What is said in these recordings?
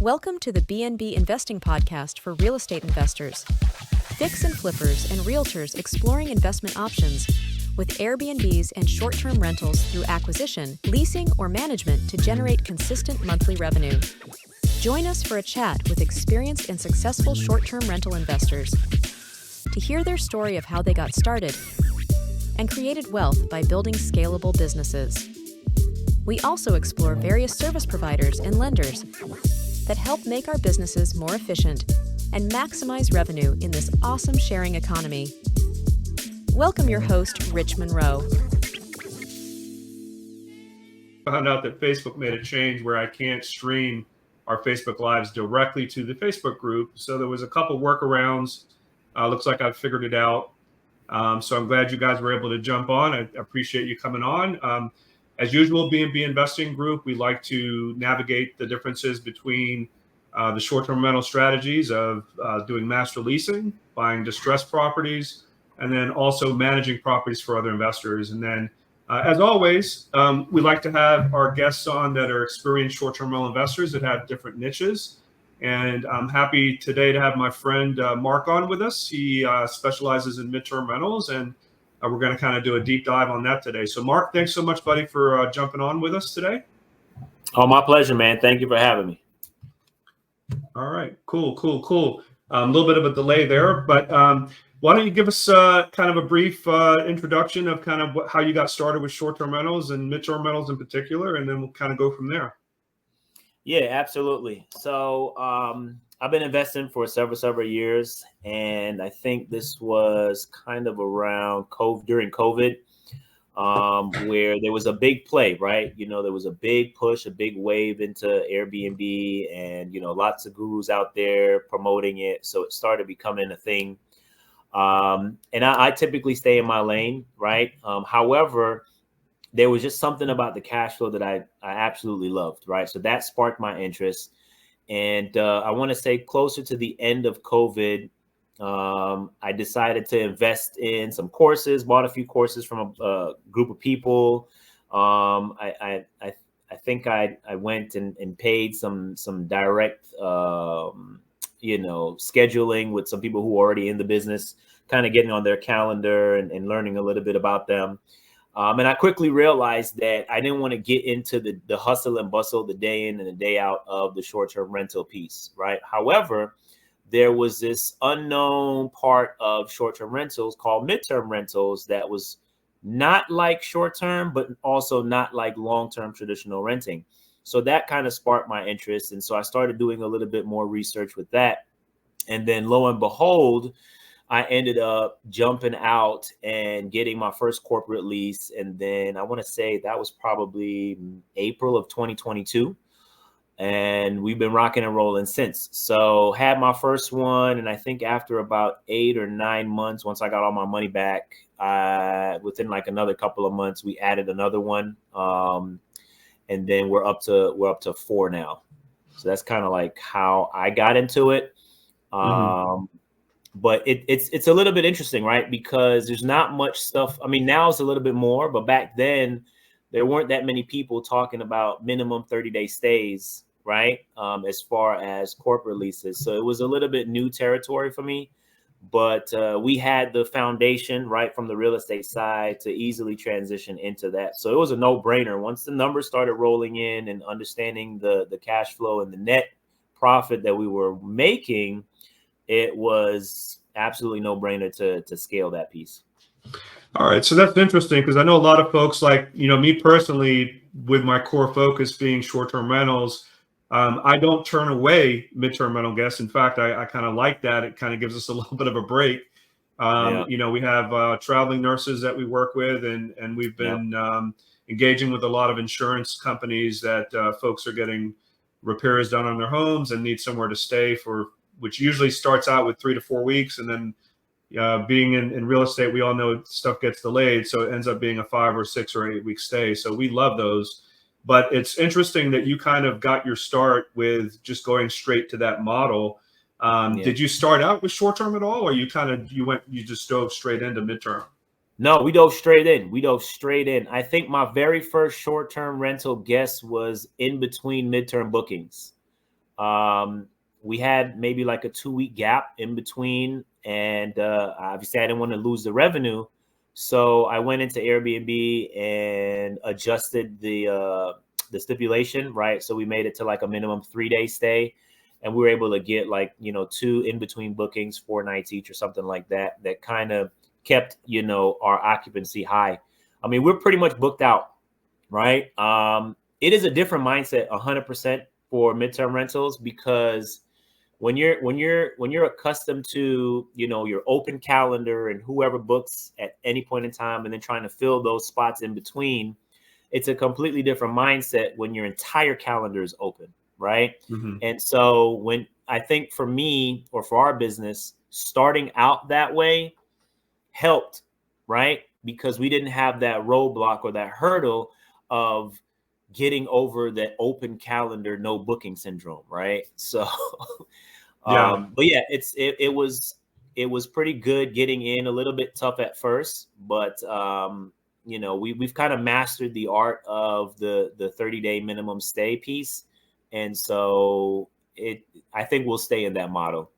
Welcome to the BNB Investing Podcast for real estate investors. Fix and flippers and realtors exploring investment options with Airbnbs and short-term rentals through acquisition, leasing, or management to generate consistent monthly revenue. Join us for a chat with experienced and successful short-term rental investors to hear their story of how they got started and created wealth by building scalable businesses. We also explore various service providers and lenders that help make our businesses more efficient and maximize revenue in this awesome sharing economy. Welcome your host, Rich Munroe. I found out that Facebook made a change where I can't stream our Facebook Lives directly to the Facebook group. So there was a couple workarounds. Looks like I've figured it out. So I'm glad you guys were able to jump on. I appreciate you coming on. As usual, BNB Investing Group, we like to navigate the differences between the short-term rental strategies of doing master leasing, buying distressed properties, and then also managing properties for other investors. And then, as always, we like to have our guests on that are experienced short-term rental investors that have different niches. And I'm happy today to have my friend Marc on with us. He specializes in midterm rentals, and we're going to kind of do a deep dive on that today. So, Marc, thanks so much, buddy, for jumping on with us today. Oh, my pleasure, man. Thank you for having me. All right, cool. A little bit of a delay there, but why don't you give us kind of a brief introduction of kind of how you got started with short-term rentals and midterm rentals in particular, and then we'll kind of go from there. Yeah, absolutely. So I've been investing for several years, and I think this was kind of around during COVID, where there was a big play, right? You know, there was a big push, a big wave into Airbnb, and lots of gurus out there promoting it. So it started becoming a thing. And I typically stay in my lane, right? However, there was just something about the cash flow that I absolutely loved, right? So that sparked my interest. And I want to say closer to the end of COVID, I decided to invest in some courses, bought a few courses from a group of people. I think I went and paid some direct, scheduling with some people who were already in the business, kind of getting on their calendar and learning a little bit about them. And I quickly realized that I didn't want to get into the hustle and bustle, the day in and the day out of the short-term rental piece, right? However, there was this unknown part of short-term rentals called midterm rentals that was not like short-term, but also not like long-term traditional renting. So that kind of sparked my interest. And so I started doing a little bit more research with that. And then lo and behold, I ended up jumping out and getting my first corporate lease. And then I want to say that was probably April of 2022. And we've been rocking and rolling since. So had my first one. And I think after about 8 or 9 months, once I got all my money back, within like another couple of months, we added another one. And then we're up to 4 now. So that's kind of like how I got into it. But it's a little bit interesting, right? Because there's not much stuff. I mean, now it's a little bit more, but back then there weren't that many people talking about minimum 30-day stays, right? As far as corporate leases. So it was a little bit new territory for me, but we had the foundation, right, from the real estate side to easily transition into that. So it was a no-brainer. Once the numbers started rolling in and understanding the cash flow and the net profit that we were making, it was absolutely no-brainer to scale that piece. All right. So that's interesting because I know a lot of folks like, me personally, with my core focus being short-term rentals, I don't turn away midterm rental guests. In fact, I kind of like that. It kind of gives us a little bit of a break. We have traveling nurses that we work with, and we've been engaging with a lot of insurance companies that folks are getting repairs done on their homes and need somewhere to stay which usually starts out with 3 to 4 weeks. And then being in real estate, we all know stuff gets delayed. So it ends up being a 5 or 6 or 8 week stay. So we love those. But it's interesting that you kind of got your start with just going straight to that model. Did you start out with short-term at all, or you just dove straight into midterm? No, we dove straight in. I think my very first short-term rental guest was in between midterm bookings. We had maybe like a 2-week gap in between, and obviously I didn't want to lose the revenue, so I went into Airbnb and adjusted the stipulation, right? So we made it to like a minimum 3-day stay, and we were able to get like 2 in between bookings, 4 nights each or something like that. That kind of kept our occupancy high. I mean, we're pretty much booked out, right? It is a different mindset, 100% for midterm rentals, because when you're accustomed to your open calendar and whoever books at any point in time, and then trying to fill those spots in between, it's a completely different mindset when your entire calendar is open, right? Mm-hmm. And so when I think for me, or for our business, starting out that way helped, right? Because we didn't have that roadblock or that hurdle of getting over that open calendar, no booking syndrome, right? So, Yeah. but yeah, it was pretty good getting in. A little bit tough at first, but we've kind of mastered the art of the 30-day minimum stay piece, and so I think we'll stay in that model.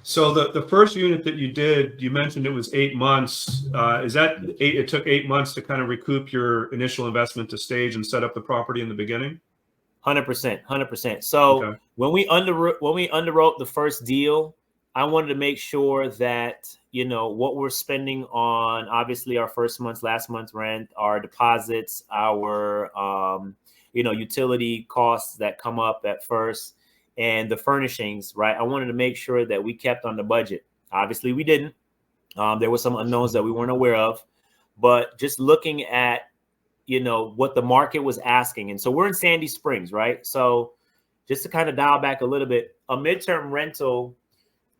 So the first unit that you did, you mentioned it was 8 months. Is that it took 8 months to kind of recoup your initial investment to stage and set up the property in the beginning? 100%. So Okay. when we underwrote the first deal, I wanted to make sure that what we're spending on, obviously our first month's, last month's rent, our deposits, our utility costs that come up at first, and the furnishings, right? I wanted to make sure that we kept on the budget. Obviously, we didn't. There were some unknowns that we weren't aware of, but just looking at what the market was asking. And so we're in Sandy Springs, right? So just to kind of dial back a little bit, a midterm rental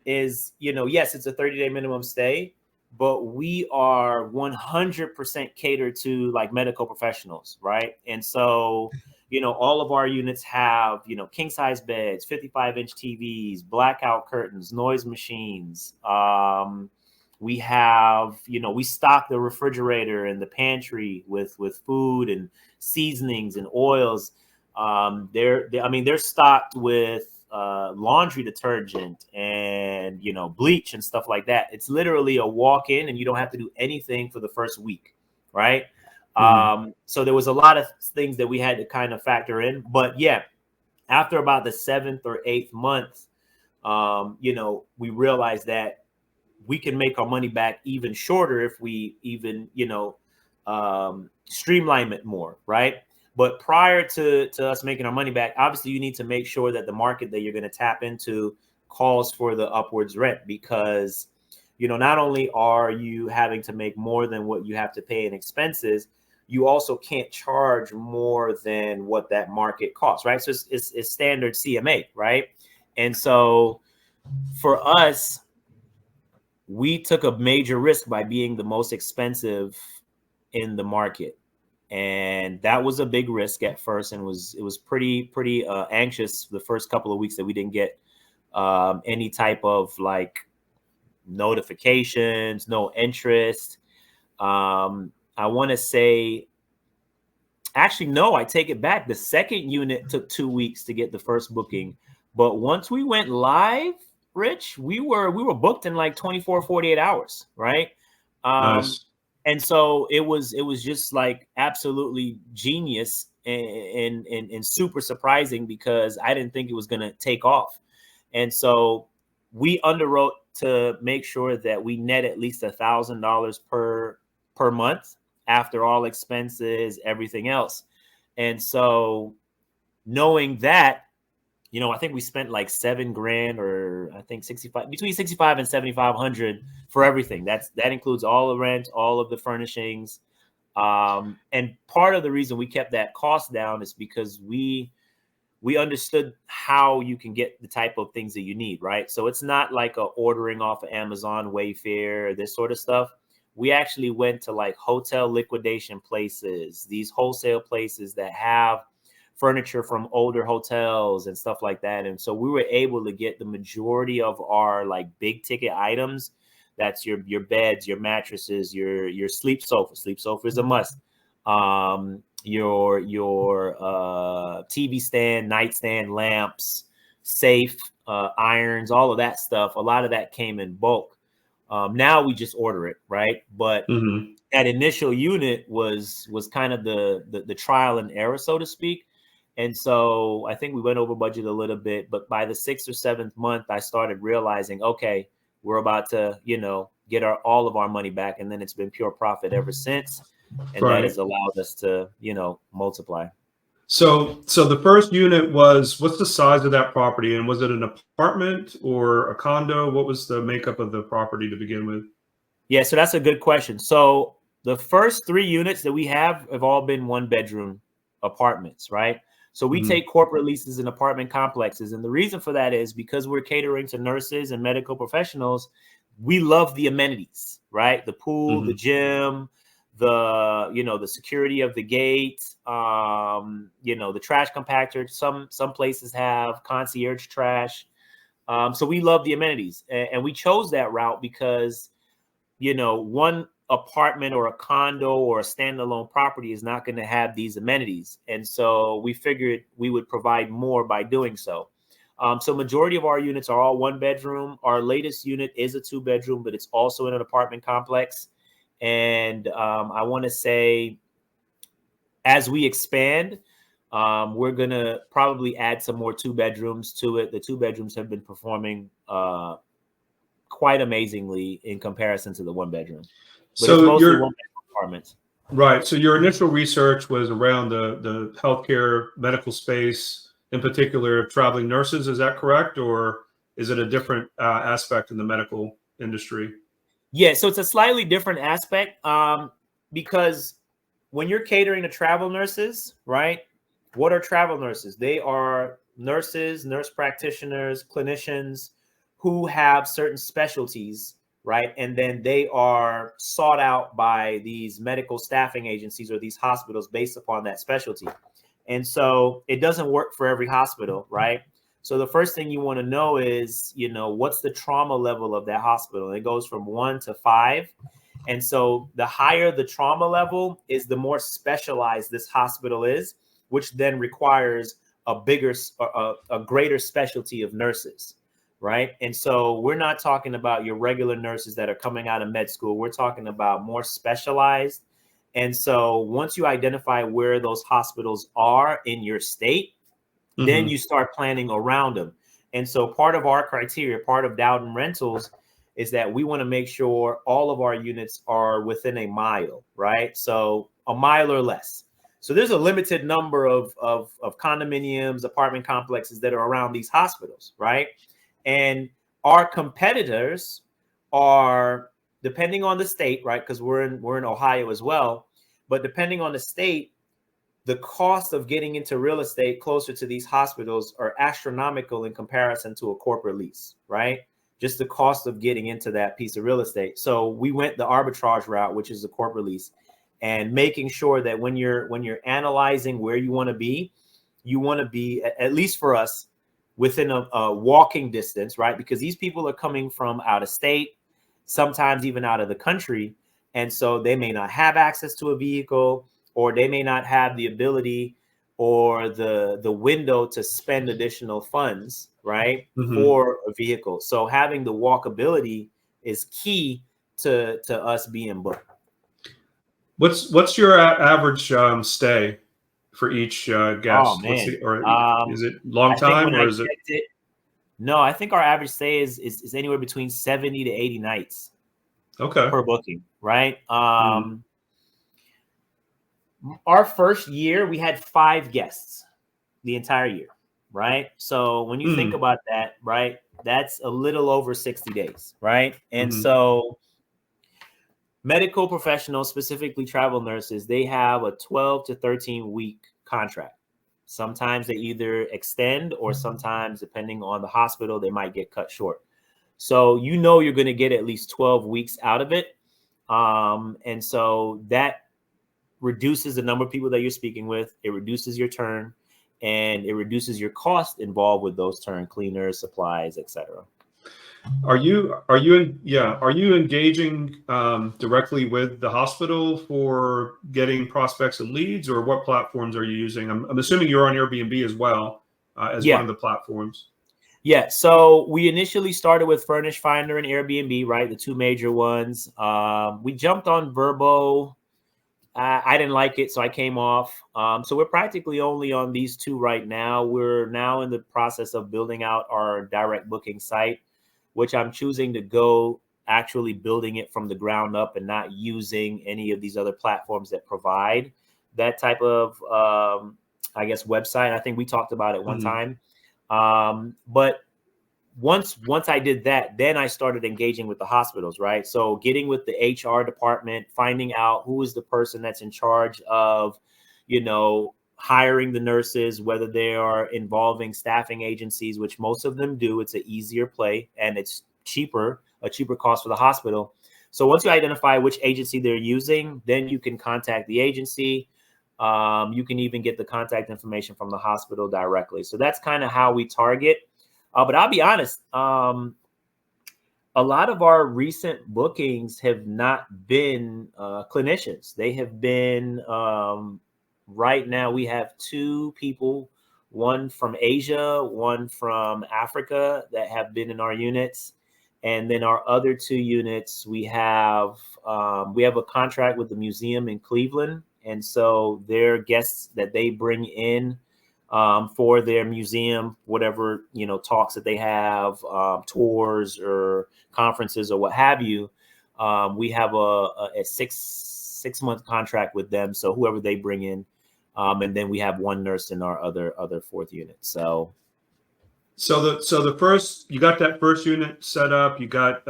is, yes, it's a 30-day minimum stay, but we are 100% catered to like medical professionals, right? And so, all of our units have, king size beds, 55-inch TVs, blackout curtains, noise machines. We have, we stock the refrigerator and the pantry with food and seasonings and oils. They're stocked with laundry detergent and bleach and stuff like that. It's literally a walk in, and you don't have to do anything for the first week, right? Mm-hmm. So there was a lot of things that we had to kind of factor in. But yeah, after about the 7th or 8th month, we realized that we can make our money back even shorter if we even streamline it more, right? But prior to us making our money back, obviously you need to make sure that the market that you're going to tap into calls for the upwards rent, because not only are you having to make more than what you have to pay in expenses, you also can't charge more than what that market costs, right? So it's standard CMA, right? And so for us, we took a major risk by being the most expensive in the market. And that was a big risk at first, and it was pretty anxious the first couple of weeks that we didn't get any type of like notifications, no interest. I want to say, actually, no, I take it back. The second unit took 2 weeks to get the first booking, but once we went live, Rich, we were booked in like 24, 48 hours, right? Nice. And so it was just like absolutely genius and super surprising, because I didn't think it was going to take off. And so we underwrote to make sure that we net at least $1,000 per month after all expenses, everything else. And so knowing that, I think we spent like $7,000, or I think between 65 and 7,500 for everything. That includes all the rent, all of the furnishings. And part of the reason we kept that cost down is because we understood how you can get the type of things that you need, right? So it's not like ordering off of Amazon, Wayfair, this sort of stuff. We actually went to like hotel liquidation places, these wholesale places that have furniture from older hotels and stuff like that. And so we were able to get the majority of our like big ticket items. That's your beds, your mattresses, your sleep sofa. Sleep sofa is a must. Your TV stand, nightstand, lamps, safe, irons, all of that stuff. A lot of that came in bulk. Now we just order it, right? But that initial unit was kind of the trial and error, so to speak. And so I think we went over budget a little bit, but by the 6th or 7th month, I started realizing, okay, we're about to, get all of our money back. And then it's been pure profit ever since. And that has allowed us to, multiply. So the first unit what's the size of that property? And was it an apartment or a condo? What was the makeup of the property to begin with? Yeah, so that's a good question. So the first 3 units that we have all been 1-bedroom apartments, right? So we take corporate leases in apartment complexes. And the reason for that is because we're catering to nurses and medical professionals. We love the amenities, right? The pool, the gym, the security of the gate, the trash compactor. Some places have concierge trash. So we love the amenities. And we chose that route because, one apartment or a condo or a standalone property is not going to have these amenities. And so we figured we would provide more by doing so. So majority of our units are all 1-bedroom. Our latest unit is a 2-bedroom, but it's also in an apartment complex. And I want to say, as we expand, we're going to probably add some more 2-bedrooms to it. The 2-bedrooms have been performing quite amazingly in comparison to the 1-bedroom. But so it's mostly 1-bedroom apartments. Right. So your initial research was around the healthcare medical space, in particular traveling nurses. Is that correct? Or is it a different aspect in the medical industry? Yeah, so it's a slightly different aspect because when you're catering to travel nurses, right? What are travel nurses? They are nurses, nurse practitioners, clinicians who have certain specialties, right? And then they are sought out by these medical staffing agencies or these hospitals based upon that specialty. And so it doesn't work for every hospital, right? So the first thing you want to know is, what's the trauma level of that hospital? And it goes from 1 to 5. And so the higher the trauma level is, the more specialized this hospital is, which then requires a greater specialty of nurses, right? And so we're not talking about your regular nurses that are coming out of med school. We're talking about more specialized. And so once you identify where those hospitals are in your state, then you start planning around them. And so part of our criteria, part of Dowden Rentals, is that we want to make sure all of our units are within a mile, right? So a mile or less. So there's a limited number of condominiums, apartment complexes that are around these hospitals, right? And our competitors are, depending on the state, right? Because we're in Ohio as well, but depending on the state, the cost of getting into real estate closer to these hospitals are astronomical in comparison to a corporate lease, right? Just the cost of getting into that piece of real estate. So we went the arbitrage route, which is a corporate lease, and making sure that when you're analyzing where you want to be, at least for us, within a walking distance, right? Because these people are coming from out of state, sometimes even out of the country. And so they may not have access to a vehicle, or they may not have the ability or the window to spend additional funds, right, for a vehicle. So having the walkability is key to us being booked. What's your average stay for each guest? Oh, man. Is it long time or is it? No, I think our average stay is anywhere between 70 to 80 nights. Okay. Per booking, right? Our first year, we had 5 guests the entire year, right? So when you think about that, right, that's a little over 60 days, right? And so medical professionals, specifically travel nurses, they have a 12 to 13 week contract. Sometimes they either extend, or sometimes, depending on the hospital, they might get cut short. So you're going to get at least 12 weeks out of it. And so that reduces the number of people that you're speaking with. It reduces your turn, and it reduces your cost involved with those turn, cleaners, supplies, etc. Are you engaging directly with the hospital for getting prospects and leads, or what platforms are you using? I'm assuming you're on Airbnb as well as one of the platforms. Yeah, so we initially started with Furnish Finder and Airbnb, right? The two major ones. We jumped on Vrbo. I didn't like it, so I came off. So we're practically only on these two right now. We're now in the process of building out our direct booking site, which I'm choosing to go actually building it from the ground up and not using any of these other platforms that provide that type of, I guess, website. I think we talked about it one time. But once I did that, then I started engaging with the hospitals, right? So getting with the HR department, finding out who is the person that's in charge of, hiring the nurses, whether they are involving staffing agencies, which most of them do. It's an easier play and it's a cheaper cost for the hospital. So once you identify which agency they're using, then you can contact the agency. You can even get the contact information from the hospital directly. So that's kind of how we target. But I'll be honest, a lot of our recent bookings have not been clinicians. They have been, right now we have two people, one from Asia, one from Africa that have been in our units. And then our other two units, we have a contract with the museum in Cleveland. And so their guests that they bring in for their museum, whatever, talks that they have, tours or conferences or what have you. We have a 6-month contract with them. So whoever they bring in, and then we have one nurse in our other fourth unit. So the first, you got that first unit set up, you got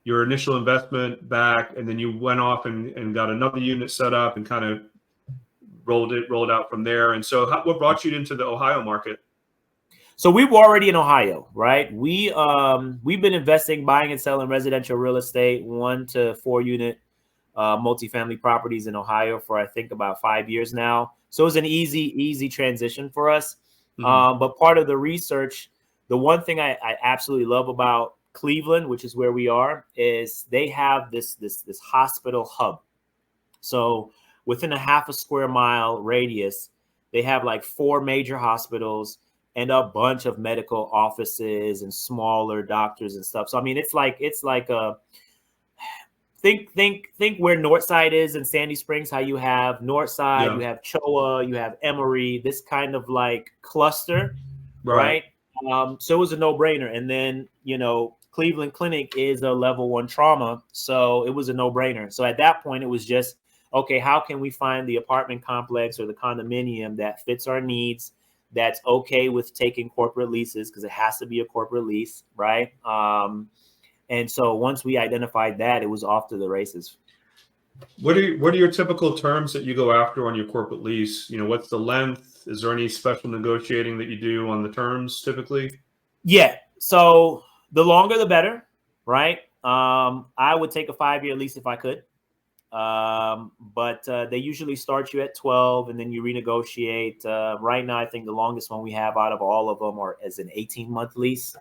your initial investment back, and then you went off and got another unit set up and kind of rolled out from there. And so what brought you into the Ohio market? So we were already in Ohio, right? We've been investing, buying and selling residential real estate, 1 to 4 unit multifamily properties in Ohio for, I think, about 5 years now. So it was an easy transition for us. But part of the research, the one thing I absolutely love about Cleveland, which is where we are, is they have this hospital hub. So within a half a square mile radius, they have like 4 major hospitals and a bunch of medical offices and smaller doctors and stuff. So, I mean, it's like a, think where Northside is in Sandy Springs, how you have Northside, you have Choa, you have Emory, this kind of like cluster, right? So it was a no-brainer. And then, Cleveland Clinic is a level 1 trauma. So it was a no-brainer. So at that point, it was just, okay, how can we find the apartment complex or the condominium that fits our needs, that's okay with taking corporate leases, because it has to be a corporate lease, right? And so once we identified that, it was off to the races. What are your typical terms that you go after on your corporate lease? What's the length? Is there any special negotiating that you do on the terms typically? Yeah. So the longer, the better, right? I would take a 5-year lease if I could. But they usually start you at 12 and then you renegotiate. Right now, I think the longest one we have out of all of them is an 18-month lease.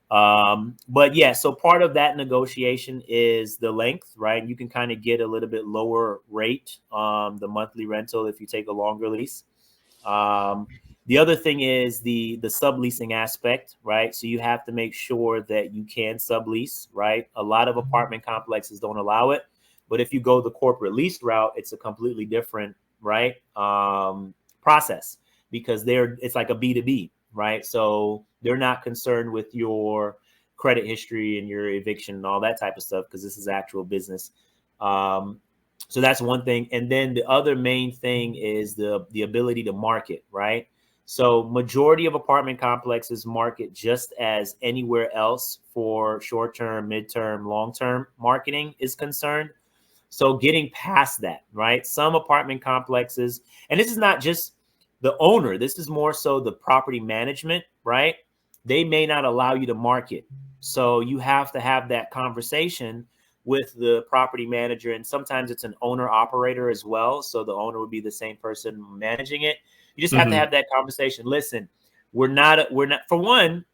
But yeah, so part of that negotiation is the length, right? You can kind of get a little bit lower rate on the monthly rental if you take a longer lease. The other thing is the subleasing aspect, right? So you have to make sure that you can sublease, right? A lot of apartment complexes don't allow it. But if you go the corporate lease route, it's a completely different, right, process, because it's like a B2B, right? So they're not concerned with your credit history and your eviction and all that type of stuff, because this is actual business. So that's one thing. And then the other main thing is the ability to market, right? So majority of apartment complexes market just as anywhere else for short-term, midterm, long-term marketing is concerned. So getting past that, right? Some apartment complexes, and this is not just the owner, this is more so the property management, right? They may not allow you to market. So you have to have that conversation with the property manager. And sometimes it's an owner operator as well. So the owner would be the same person managing it. You just have to have that conversation. Listen, we're not, for one,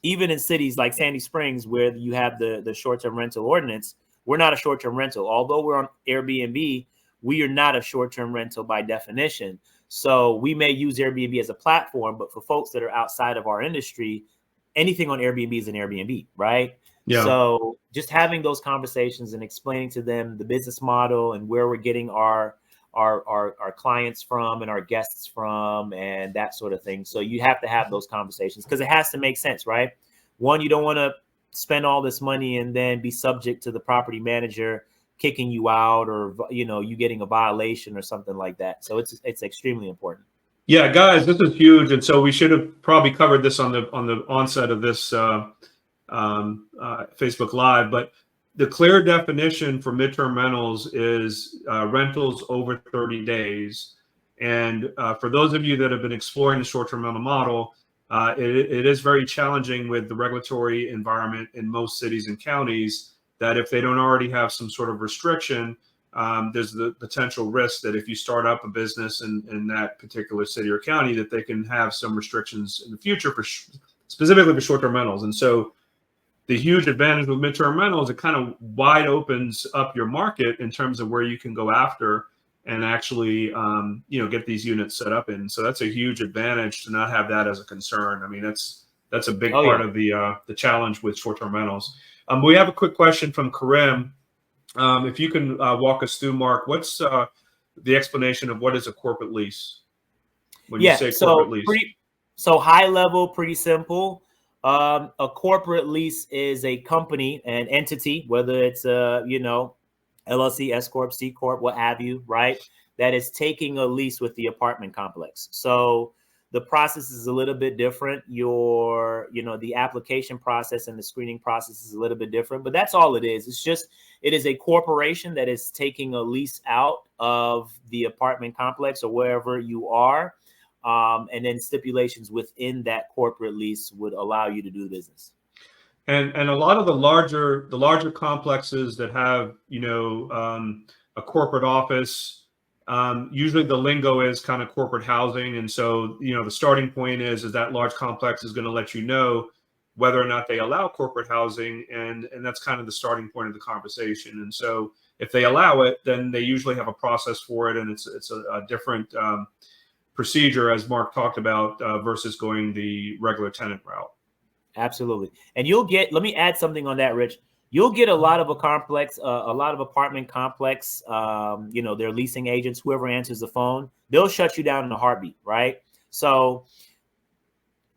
even in cities like Sandy Springs, where you have the short-term rental ordinance, we're not a short-term rental. Although we're on Airbnb, we are not a short-term rental by definition. So we may use Airbnb as a platform, but for folks that are outside of our industry, anything on Airbnb is an Airbnb, right? Yeah. So just having those conversations and explaining to them the business model and where we're getting our clients from and our guests from and that sort of thing. So you have to have those conversations because it has to make sense, right? One, you don't want to spend all this money and then be subject to the property manager kicking you out or, you know, you getting a violation or something like that. So it's extremely important. Yeah, guys, this is huge, and so we should have probably covered this on the onset of this Facebook Live. But the clear definition for midterm rentals is rentals over 30 days. And for those of you that have been exploring the short-term rental model, it is very challenging with the regulatory environment in most cities and counties that if they don't already have some sort of restriction, there's the potential risk that if you start up a business in that particular city or county, that they can have some restrictions in the future for specifically for short-term rentals. And so the huge advantage with midterm rentals, it kind of wide opens up your market in terms of where you can go after and actually, get these units set up in. So that's a huge advantage to not have that as a concern. I mean, that's a big part of the challenge with short-term rentals. We have a quick question from Karim. If you can walk us through, Mark, what's the explanation of what is a corporate lease? When you say corporate lease. So high level, pretty simple. A corporate lease is a company, an entity, whether it's LLC, S Corp, C Corp, what have you, right? That is taking a lease with the apartment complex. So the process is a little bit different. The application process and the screening process is a little bit different, but that's all it is. It is a corporation that is taking a lease out of the apartment complex or wherever you are. And then stipulations within that corporate lease would allow you to do business. And a lot of the larger complexes that have, a corporate office, usually the lingo is kind of corporate housing. And so, the starting point is that large complex is going to let you know whether or not they allow corporate housing. And that's kind of the starting point of the conversation. And so if they allow it, then they usually have a process for it. And it's a different procedure, as Mark talked about, versus going the regular tenant route. Absolutely. And let me add something on that, Rich. You'll get a lot of apartment complex, their leasing agents, whoever answers the phone, they'll shut you down in a heartbeat, right? So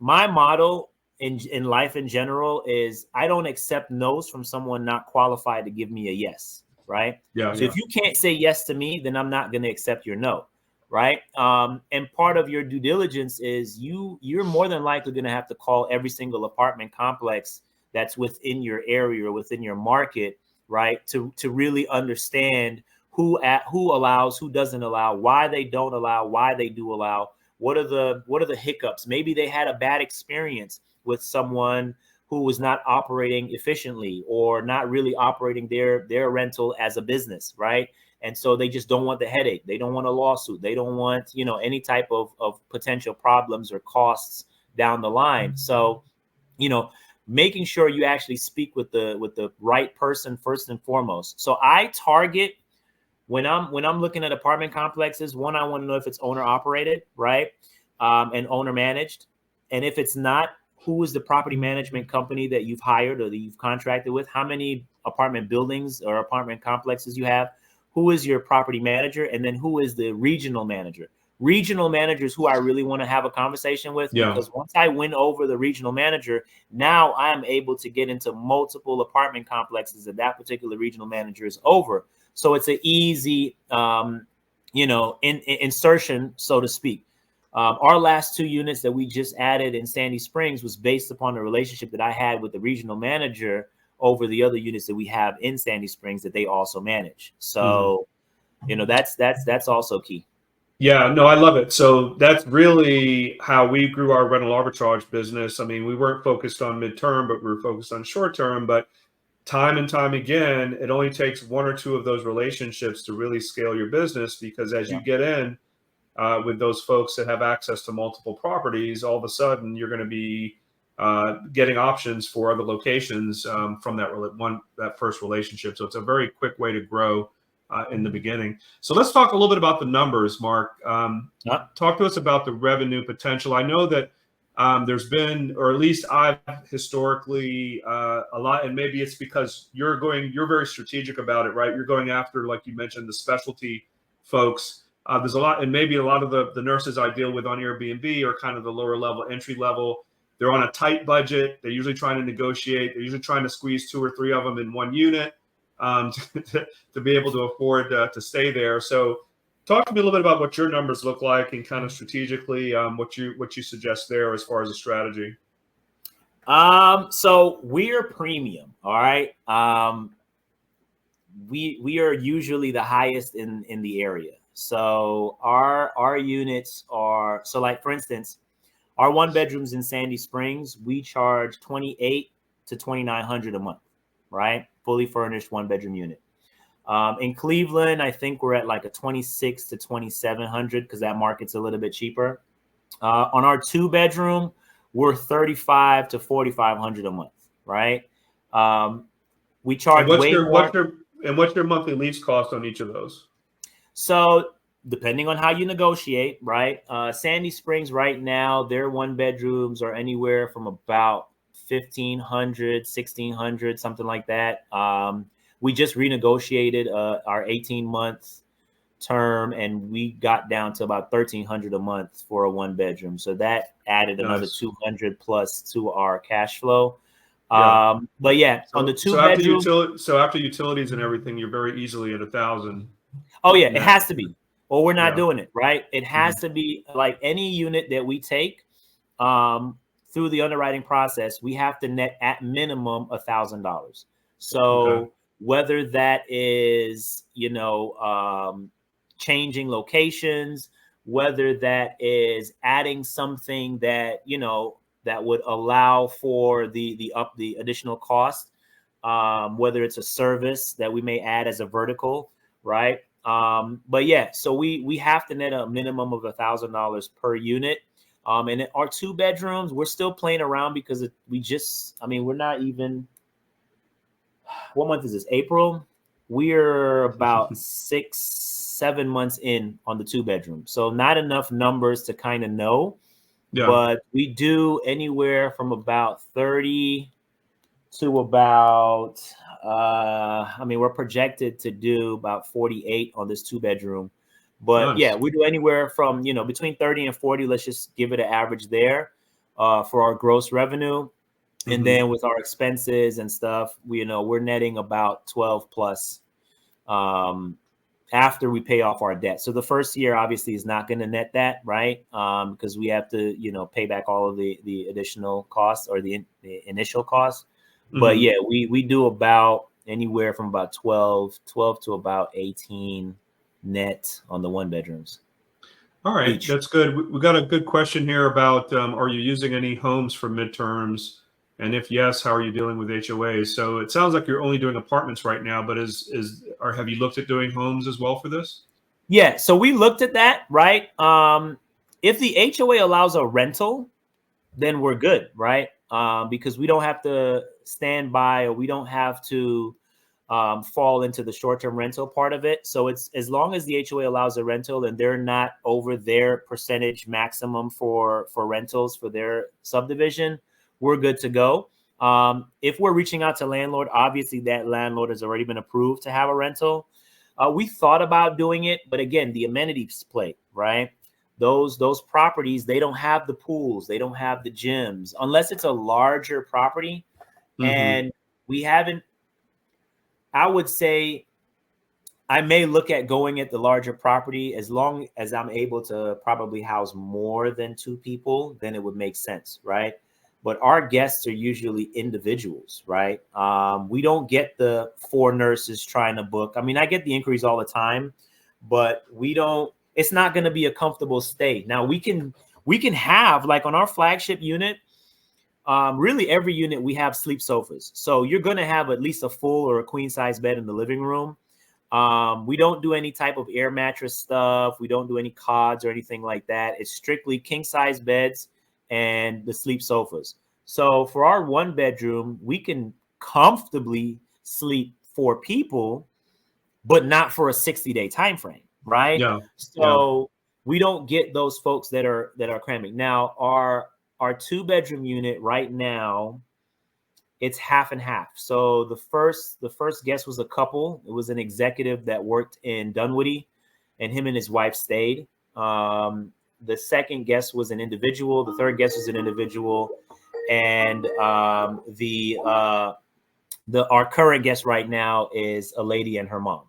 my model in life in general is I don't accept no's from someone not qualified to give me a yes, right? Yeah. So if you can't say yes to me, then I'm not going to accept your no. Right. And part of your due diligence is you're more than likely going to have to call every single apartment complex that's within your area or within your market. Right. To really understand who allows, who doesn't allow, why they don't allow, why they do allow. What are the hiccups? Maybe they had a bad experience with someone who was not operating efficiently or not really operating their rental as a business. Right. And so they just don't want the headache. They don't want a lawsuit. They don't want, any type of potential problems or costs down the line. So, making sure you actually speak with the right person first and foremost. So I target when I'm looking at apartment complexes, one, I want to know if it's owner operated, right? And owner managed. And if it's not, who is the property management company that you've hired or that you've contracted with? How many apartment buildings or apartment complexes you have? Who is your property manager? And then who is the regional manager? Regional managers who I really want to have a conversation with, because once I win over the regional manager, now I am able to get into multiple apartment complexes that particular regional manager is over. So it's an easy, insertion, so to speak. Our last 2 units that we just added in Sandy Springs was based upon the relationship that I had with the regional manager over the other units that we have in Sandy Springs that they also manage. So, that's also key. Yeah, no, I love it. So that's really how we grew our rental arbitrage business. I mean, we weren't focused on midterm, but we were focused on short term. But time and time again, it only takes 1 or 2 of those relationships to really scale your business, because as you get in with those folks that have access to multiple properties, all of a sudden you're going to be getting options for other locations from that first relationship. So it's a very quick way to grow in the beginning. So let's talk a little bit about the numbers, Mark. Talk to us about the revenue potential. I know that There's been, or at least I've historically a lot, and maybe it's because you're very strategic about it, right? You're going after, like you mentioned, the specialty folks. There's a lot, and maybe a lot of the nurses I deal with on Airbnb are kind of the lower level, entry level. They're on a tight budget. They're usually trying to negotiate. They're usually trying to squeeze 2 or 3 of them in one unit to be able to afford to stay there. So talk to me a little bit about what your numbers look like and kind of strategically what you suggest there as far as a strategy. So we're premium, all right. We are usually the highest in the area. So our units are, so like for instance, our 1 bedrooms in Sandy Springs, we charge $2,800 to $2,900 a month, right? Fully furnished 1 bedroom unit. In Cleveland, I think we're at like a $2,600 to $2,700 because that market's a little bit cheaper. On our 2 bedroom, we're $3,500 to $4,500 a month, right? We charge way more. What's your monthly lease cost on each of those? So depending on how you negotiate, right? Sandy Springs right now, their 1 bedrooms are anywhere from about $1,500, $1,600, something like that. We just renegotiated our 18-month term, and we got down to about $1,300 a month for a 1 bedroom. So that added another $200 plus to our cash flow. Yeah. But yeah, on the 2 bedroom. After utilities and everything, you're very easily at $1,000. Oh yeah, it has to be, or we're not doing it, right? It has to be like any unit that we take through the underwriting process, we have to net at minimum $1,000. So whether that is, changing locations, whether that is adding something that, that would allow for the additional cost, whether it's a service that we may add as a vertical, right? But yeah, so we have to net a minimum of $1,000 per unit. And in our 2 bedrooms, we're still playing around because we're not even, what month is this? April. We're about 6-7 months in on the 2 bedroom. So not enough numbers to kind of know. Yeah. But we do anywhere from about 30 to about, we're projected to do about 48 on this 2 bedroom. But yeah, we do anywhere from, between 30 and 40, let's just give it an average there for our gross revenue. And then with our expenses and stuff, we're netting about 12 plus after we pay off our debt. So the first year obviously is not going to net that, right? Because we have to, pay back all of the additional costs or the initial costs. But yeah, we do about anywhere from about 12 to about 18 net on the 1 bedrooms. All right, that's good. We got a good question here about are you using any homes for midterms? And if yes, how are you dealing with HOAs? So it sounds like you're only doing apartments right now, but have you looked at doing homes as well for this? Yeah, so we looked at that, right? If the HOA allows a rental, then we're good, right? Because we don't have to stand by, or we don't have to fall into the short-term rental part of it. So it's as long as the HOA allows a rental and they're not over their percentage maximum for rentals for their subdivision, we're good to go. If we're reaching out to landlord, obviously that landlord has already been approved to have a rental. We thought about doing it, but again, the amenities play, right? Those properties, they don't have the pools, they don't have the gyms, unless it's a larger property. And we haven't, I would say I may look at going at the larger property as long as I'm able to probably house more than 2 people, then it would make sense, right? But our guests are usually individuals, right? We don't get the 4 nurses trying to book. I mean, I get the inquiries all the time, but it's not going to be a comfortable stay. Now we can have, like on our flagship unit, really every unit we have sleep sofas. So you're going to have at least a full or a queen size bed in the living room. We don't do any type of air mattress stuff. We don't do any cots or anything like that. It's strictly king size beds and the sleep sofas. So for our 1 bedroom, we can comfortably sleep 4 people, but not for a 60-day time frame, right? Yeah. So we don't get those folks that are cramming. Now, our our 2-bedroom unit right now, it's half and half. So the first guest was a couple. It was an executive that worked in Dunwoody, and him and his wife stayed. The second guest was an individual. The third guest was an individual, and our current guest right now is a lady and her mom.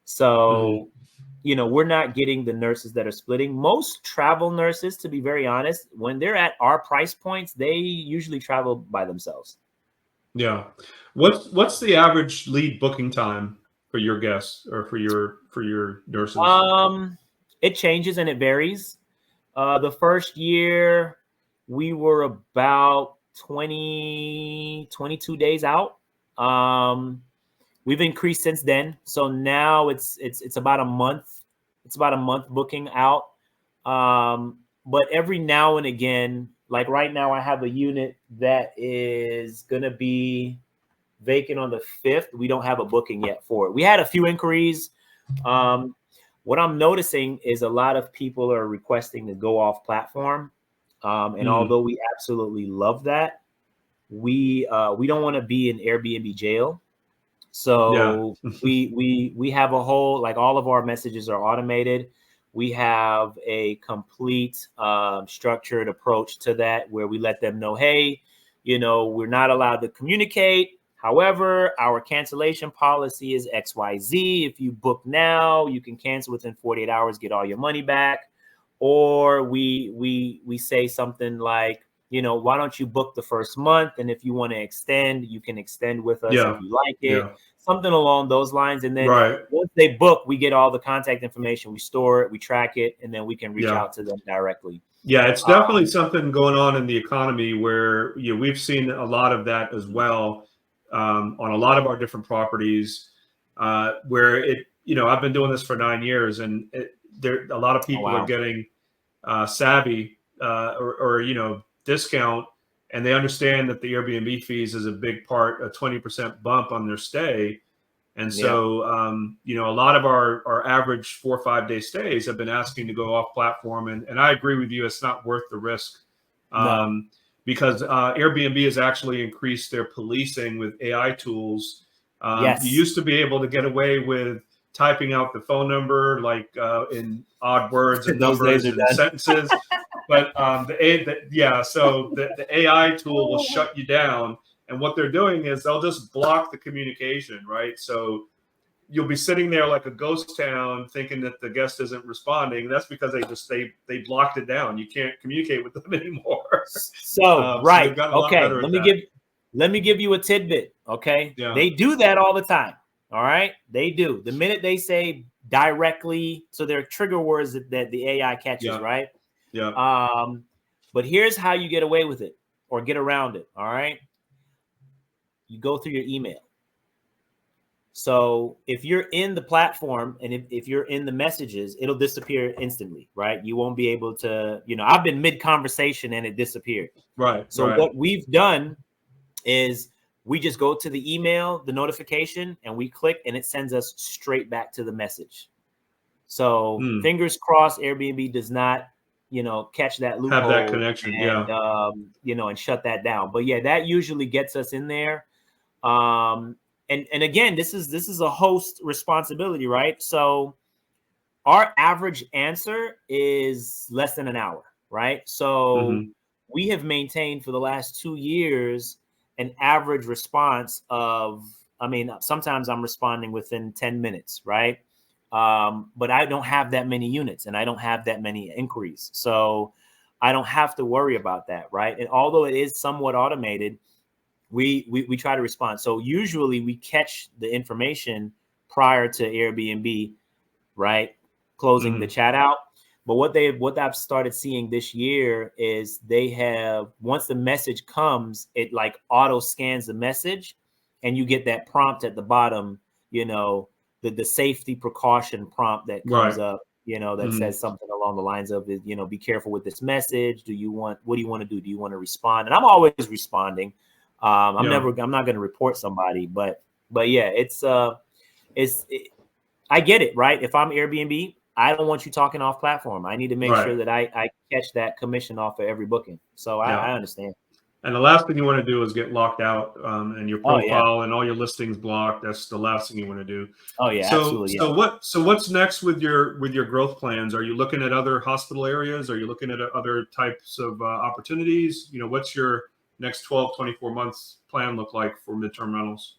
So, we're not getting the nurses that are splitting. Most travel nurses, to be very honest, when they're at our price points, they usually travel by themselves. Yeah. What's the average lead booking time for your guests or for your nurses? It changes and it varies. The first year we were about 22 days out. We've increased since then. So now it's about a month. It's about a month booking out. But every now and again, like right now, I have a unit that is going to be vacant on the 5th. We don't have a booking yet for it. We had a few inquiries. What I'm noticing is a lot of people are requesting to go off platform. And although we absolutely love that, we don't want to be in Airbnb jail. So we have a whole, like, all of our messages are automated. We have a complete structured approach to that, where we let them know, hey, we're not allowed to communicate. However, our cancellation policy is XYZ. If you book now, you can cancel within 48 hours, get all your money back. Or we say something like, why don't you book the first month? And if you want to extend, you can extend with us if you like it. Yeah. Something along those lines. And then once they book, we get all the contact information, we store it, we track it, and then we can reach out to them directly. Yeah, it's definitely something going on in the economy where we've seen a lot of that as well on a lot of our different properties where I've been doing this for 9 years, and a lot of people are getting savvy or discount, and they understand that the Airbnb fees is a big part, a 20% bump on their stay. And so, a lot of our average 4 or 5 day stays have been asking to go off platform. And I agree with you. It's not worth the risk because Airbnb has actually increased their policing with AI tools. You used to be able to get away with typing out the phone number, like in odd words and numbers and sentences. But the AI tool will shut you down. And what they're doing is they'll just block the communication, right? So you'll be sitting there like a ghost town thinking that the guest isn't responding. That's because they blocked it down. You can't communicate with them anymore. So okay. Let me give you a tidbit. Okay. Yeah. They do that all the time. All right. They do. The minute they say directly, so their trigger words that the AI catches, right? Yeah. But here's how you get away with it or get around it. All right. You go through your email. So if you're in the platform and if you're in the messages, it'll disappear instantly, right? You won't be able to, I've been mid-conversation and it disappeared. Right. So what we've done is we just go to the email, the notification, and we click and it sends us straight back to the message. So fingers crossed, Airbnb does not, catch that loophole. Have that connection, and, and shut that down. But yeah, that usually gets us in there. And again, this is a host responsibility, right? So our average answer is less than an hour, right? So we have maintained for the last 2 years an average response of, sometimes I'm responding within 10 minutes, right? But I don't have that many units and I don't have that many inquiries. So I don't have to worry about that, right? And although it is somewhat automated, we try to respond. So usually we catch the information prior to Airbnb, right? Closing the chat out. But what I've started seeing this year is they have, once the message comes, it like auto scans the message and you get that prompt at the bottom, the safety precaution prompt that comes up, that says something along the lines of, be careful with this message. What do you want to do? Do you want to respond? And I'm always responding. I'm not going to report somebody, but yeah, I get it, right? If I'm Airbnb, I don't want you talking off platform. I need to make sure Right. that I catch that commission off of every booking. So Yeah. I understand. And the last thing you want to do is get locked out, and your Oh yeah. profile and all your listings blocked. That's the last thing you want to do. Oh yeah, So, absolutely. Yeah. what's next with your growth plans? Are you looking at other hospital areas? Are you looking at other types of opportunities? What's your next 12, 24 months plan look like for midterm rentals?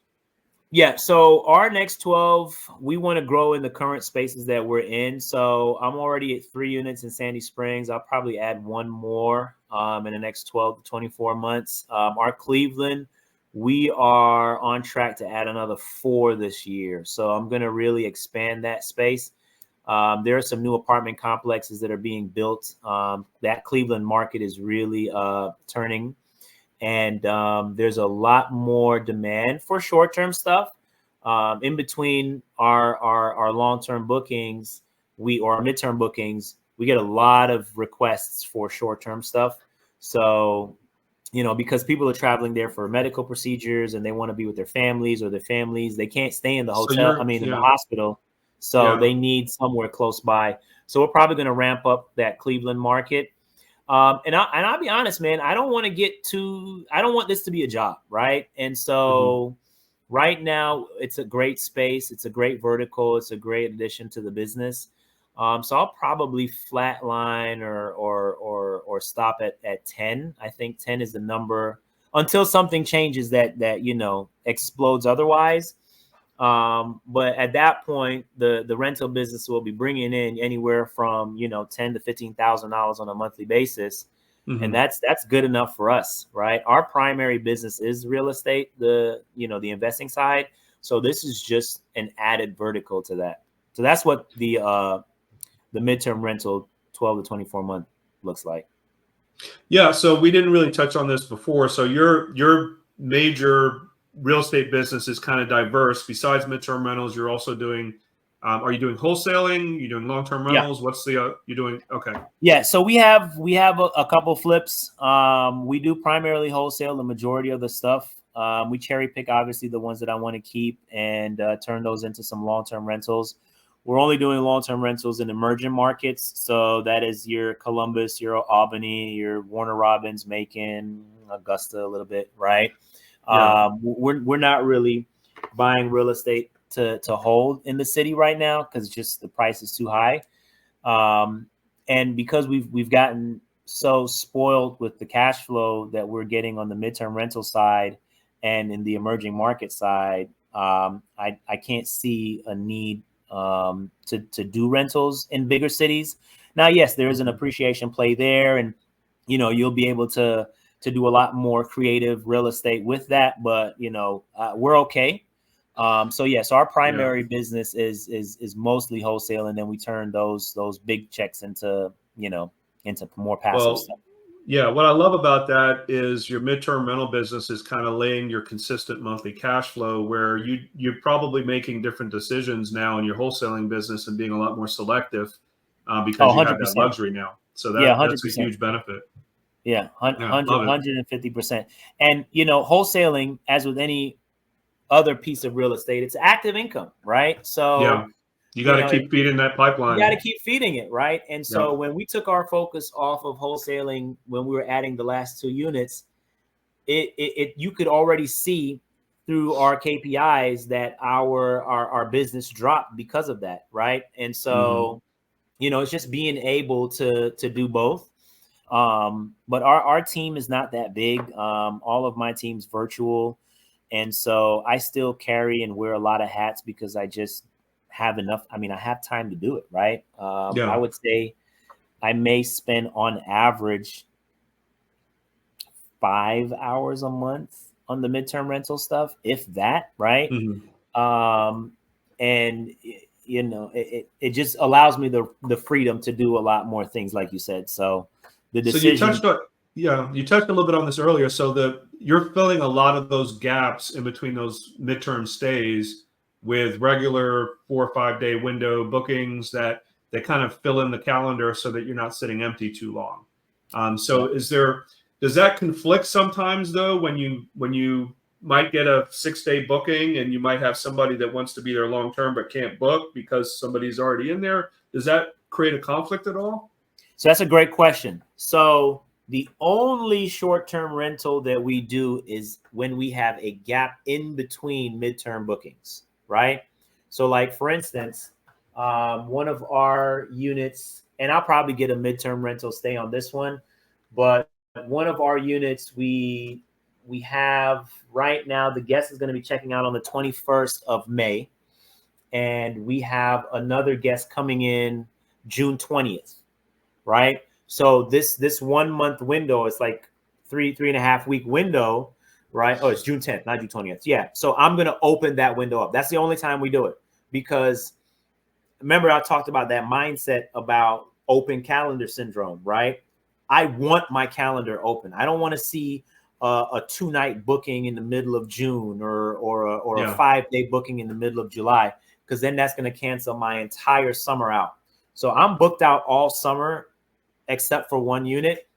Yeah, so our next 12, we want to grow in the current spaces that we're in. So I'm already at 3 units in Sandy Springs. I'll probably add one more in the next 12 to 24 months. Our Cleveland, we are on track to add another 4 this year. So I'm going to really expand that space. There are some new apartment complexes that are being built. That Cleveland market is really turning. And there's a lot more demand for short-term stuff. In between our long-term bookings, or our midterm bookings, we get a lot of requests for short-term stuff. So, because people are traveling there for medical procedures and they want to be with their families, or their families, they can't stay in the So hotel. In the hospital. So yeah. they need somewhere close by. So we're probably going to ramp up that Cleveland market. And I'll be honest, man, I don't want this to be a job, right? And so right now it's a great space. It's a great vertical. It's a great addition to the business. So I'll probably flatline or stop at 10. I think 10 is the number until something changes that explodes otherwise. But at that point, the rental business will be bringing in anywhere from $10,000 to $15,000 on a monthly basis, and that's good enough for us, right? Our primary business is real estate, the investing side. So this is just an added vertical to that. So that's what the midterm rental 12 to 24 month looks like. Yeah. So we didn't really touch on this before. So your major real estate business is kind of diverse. Besides midterm rentals, you're also doing. Are you doing wholesaling? You doing long-term rentals? What's the you doing? Okay. Yeah, so we have a couple flips. We do primarily wholesale the majority of the stuff. We cherry pick obviously the ones that I want to keep and turn those into some long-term rentals. We're only doing long-term rentals in emerging markets, so that is your Columbus, your Albany, your Warner Robins, Macon, Augusta, a little bit, right? Yeah. We're not really buying real estate to hold in the city right now because just the price is too high. And because we've gotten so spoiled with the cash flow that we're getting on the midterm rental side and in the emerging market side, I can't see a need to do rentals in bigger cities. Now, yes, there is an appreciation play there, and you'll be able to do a lot more creative real estate with that, but we're okay. So yes, our primary business is mostly wholesale, and then we turn those big checks into more passive stuff. Yeah, what I love about that is your midterm rental business is kind of laying your consistent monthly cash flow, where you're probably making different decisions now in your wholesaling business and being a lot more selective because you have that luxury now. So that's a huge benefit. Yeah, 150%. And wholesaling, as with any other piece of real estate, it's active income, right? So you got to keep feeding that pipeline. You got to keep feeding it, right? And so when we took our focus off of wholesaling, when we were adding the last 2 units, you could already see through our KPIs that our business dropped because of that, right? And so it's just being able to do both. But our team is not that big. All of my team's virtual. And so I still carry and wear a lot of hats because I just have enough. I have time to do it, right? I would say I may spend on average 5 hours a month on the midterm rental stuff, if that, right? And it just allows me the freedom to do a lot more things, like you said. So the decision. So you touched a little bit on this earlier. So you're filling a lot of those gaps in between those midterm stays with regular 4 or 5 day window bookings that kind of fill in the calendar so that you're not sitting empty too long. Does that conflict sometimes though when you might get a 6-day booking, and you might have somebody that wants to be there long term but can't book because somebody's already in there. Does that create a conflict at all? So that's a great question. So the only short-term rental that we do is when we have a gap in between midterm bookings, right? So like, for instance, one of our units, and I'll probably get a midterm rental stay on this one, but one of our units, we have right now, the guest is going to be checking out on the 21st of May. And we have another guest coming in June 20th, right? So this 1 month window is like three and a half week window, right? Oh, it's June 10th, not June 20th. Yeah. So I'm going to open that window up. That's the only time we do it, because remember, I talked about that mindset about open calendar syndrome, right? I want my calendar open. I don't want to see a 2-night booking in the middle of June or a 5-day booking in the middle of July, because then that's going to cancel my entire summer out. So I'm booked out all summer except for one unit.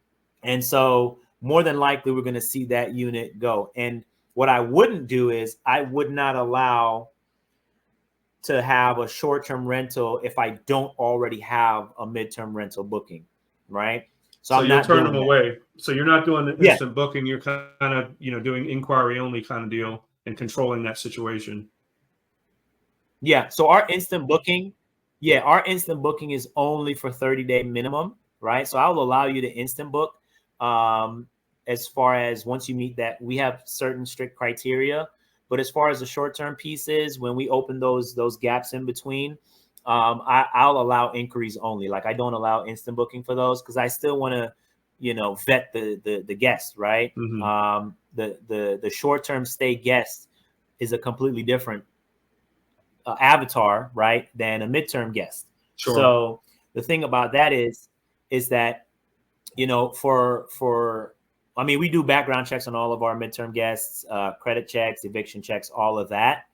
And so more than likely, we're going to see that unit go. And what I wouldn't do is I would not allow to have a short-term rental if I don't already have a midterm rental booking, right? So I'm you'll not turn them that. away. So you're not doing the instant booking. You're kind of, doing inquiry only kind of deal and controlling that situation. Yeah. So our instant booking is only for 30-day minimum, right? So I will allow you to instant book. As far as once you meet that, we have certain strict criteria. But as far as the short-term pieces, when we open those gaps in between, I'll allow inquiries only. Like, I don't allow instant booking for those, because I still want to, vet the guest, right? Mm-hmm. The short-term stay guest is a completely different avatar, right, than a midterm guest. Sure. So the thing about that is that, we do background checks on all of our midterm guests, credit checks, eviction checks, all of that.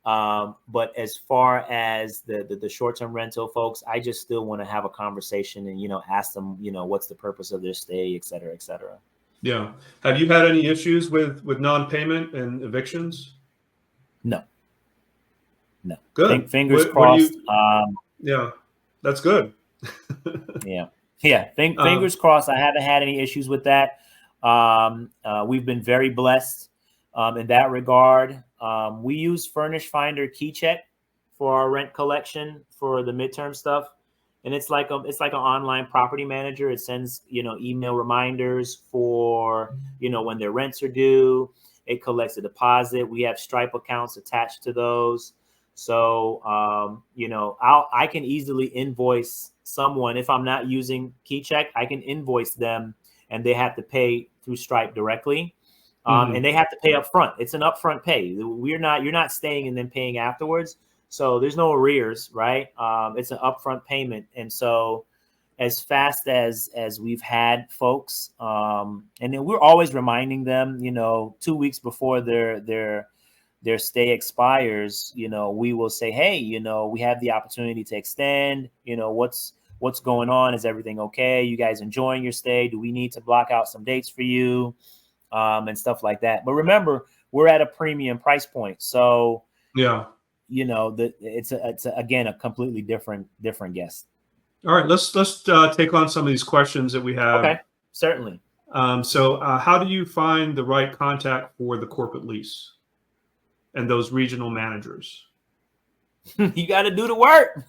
But as far as the short-term rental folks, I just still want to have a conversation and, ask them, what's the purpose of their stay, et cetera, et cetera. Yeah. Have you had any issues with non-payment and evictions? No. Good. Fingers crossed. Yeah, that's good. Yeah. Fingers crossed. I haven't had any issues with that. We've been very blessed in that regard. We use Furnish Finder Key Check for our rent collection for the midterm stuff, and it's like an online property manager. It sends email reminders for when their rents are due. It collects a deposit. We have Stripe accounts attached to those, so I can easily invoice someone if I'm not using Key Check. I can invoice them, and they have to pay through Stripe directly. And they have to pay up front. It's an upfront pay. You're not staying and then paying afterwards. So there's no arrears, right? It's an upfront payment. And so as fast as we've had folks, and then we're always reminding them, 2 weeks before their stay expires, we will say, hey, we have the opportunity to extend, what's going on? Is everything okay? You guys enjoying your stay? Do we need to block out some dates for you? And stuff like that. But remember, we're at a premium price point. So yeah, it's again a completely different guest. All right, let's take on some of these questions that we have. Okay, certainly. So how do you find the right contact for the corporate lease and those regional managers? You got to do the work.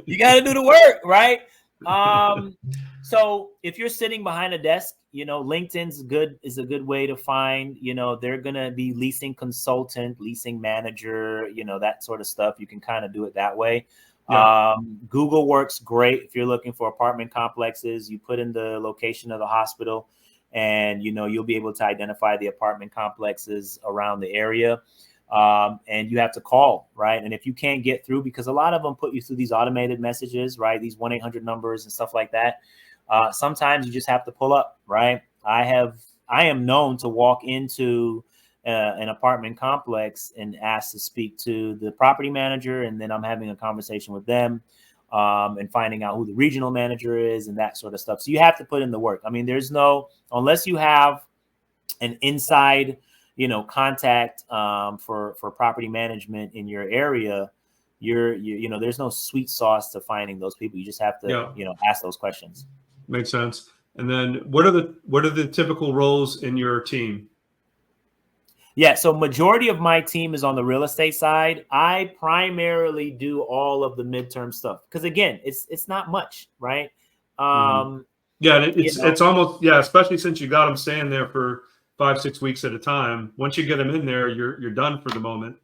You got to do the work, right? So if you're sitting behind a desk, LinkedIn's is a good way to find, they're going to be leasing consultant, leasing manager, that sort of stuff. You can kind of do it that way. Yeah. Google works great if you're looking for apartment complexes. You put in the location of the hospital and, you'll be able to identify the apartment complexes around the area. And you have to call, right? And if you can't get through, because a lot of them put you through these automated messages, right? These 1-800 numbers and stuff like that. Sometimes you just have to pull up, right? I am known to walk into an apartment complex and ask to speak to the property manager, and then I'm having a conversation with them and finding out who the regional manager is and that sort of stuff. So you have to put in the work. I mean, unless you have an inside contact for property management in your area, there's no sweet sauce to finding those people. You just have to, ask those questions. Makes sense. And then what are the typical roles in your team? Yeah, so majority of my team is on the real estate side. I primarily do all of the midterm stuff because, again, it's not much, right? Yeah, it's almost, especially since you got them staying there for 5-6 weeks at a time. Once you get them in there, you're done for the moment.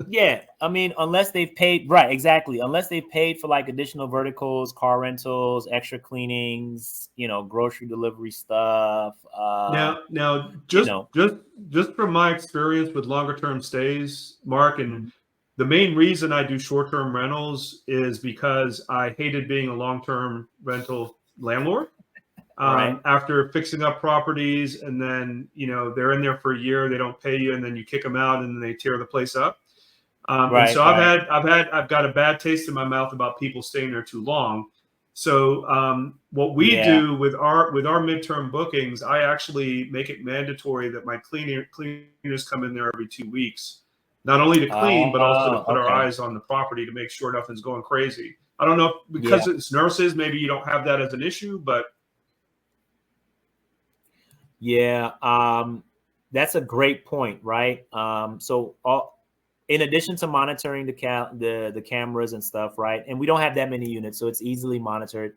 Yeah, I mean, unless they've paid, right, exactly. Unless they've paid for like additional verticals, car rentals, extra cleanings, grocery delivery stuff. Now, just from my experience with longer term stays, Mark, and the main reason I do short term rentals is because I hated being a long term rental landlord. Right. After fixing up properties, and then they're in there for a year, they don't pay you, and then you kick them out, and then they tear the place up. And so I've got a bad taste in my mouth about people staying there too long. So what we do with our midterm bookings, I actually make it mandatory that my cleaners come in there every 2 weeks, not only to clean but also to put our eyes on the property to make sure nothing's going crazy. I don't know if, because it's nurses, maybe you don't have that as an issue, but. Yeah, that's a great point, right? So in addition to monitoring the cameras and stuff, right? And we don't have that many units, so it's easily monitored.